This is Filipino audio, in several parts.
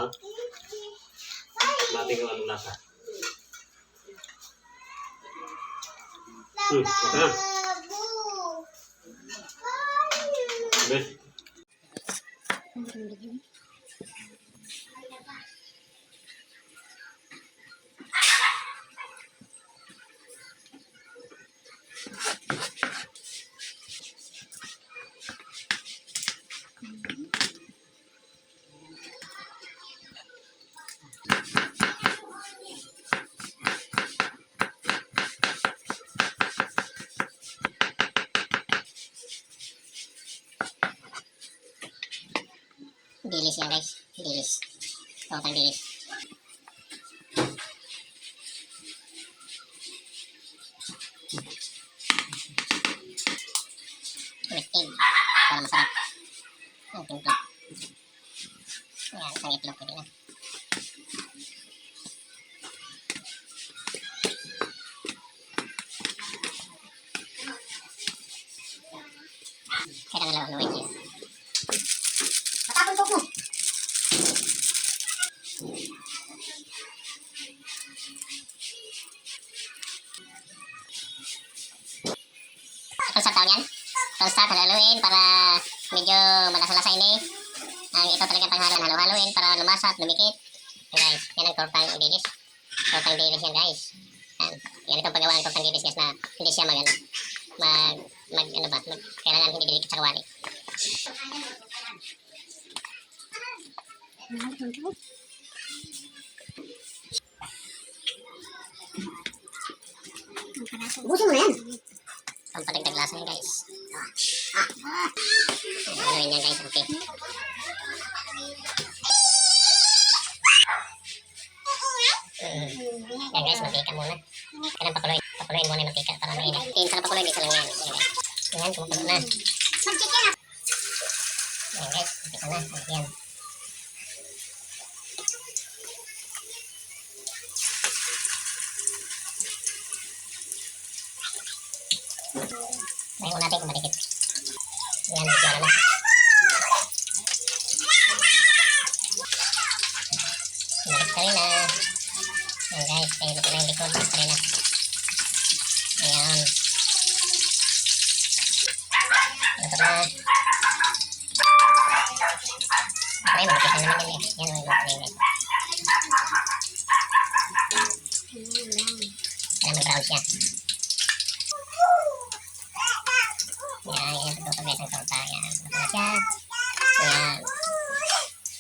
Ha? Natin kung anong lasa. Ito na. Bet. Dilis yan guys, dilis. Totang dilis. Itlog para masarap. Ang timpla. Ayan, isang itlog pwede na. Kailangan lang haluin siya. Matapon ko mo! Toast tawag yan. Toast haluin para medyo malasa-lasa ini. Ang ito talaga panghalan, halu-haluin para lumasa at lumikit. Guys, yan ang tortang dilis. Tortang dilis yan guys. Yan itong paggawa ng tortang dilis guys na hindi siya kailangan hindi dilikit sa kawali. Buso mo na yan. Pampatagdag lasa yan guys. Haluin yan guys, okay. Yan guys, mantika muna. Kailan pakuloyin muna yung mantika para mainit. Tinsa na pakuloyin, isa lang yan. Yan, kumukulo na. Yan guys, mantika na. Yan. Bayan mo natin kung madikit. Yan, bigyan na. Balik ka rin na. Yan guys, tayo dito na yung likod. Balik ka rin na. Ayan. Ito na. Okay, malapit na naman yun eh. Yan, may luto na yun eh. Kaya mag-brown siya. Yan, yan. Tututo guys ang torta. Yan, luto na siya. Yan.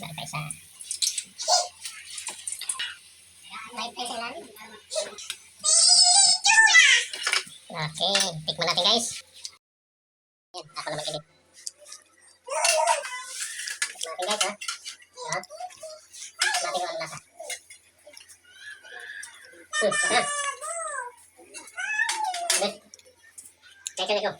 Meron pa isa. Okay, tikman natin guys. Yan, ako naman init. Tikman natin guys ha. Yan. Tikman natin kung ano lasa. Sarap. Okay. Kaya ka na ikaw.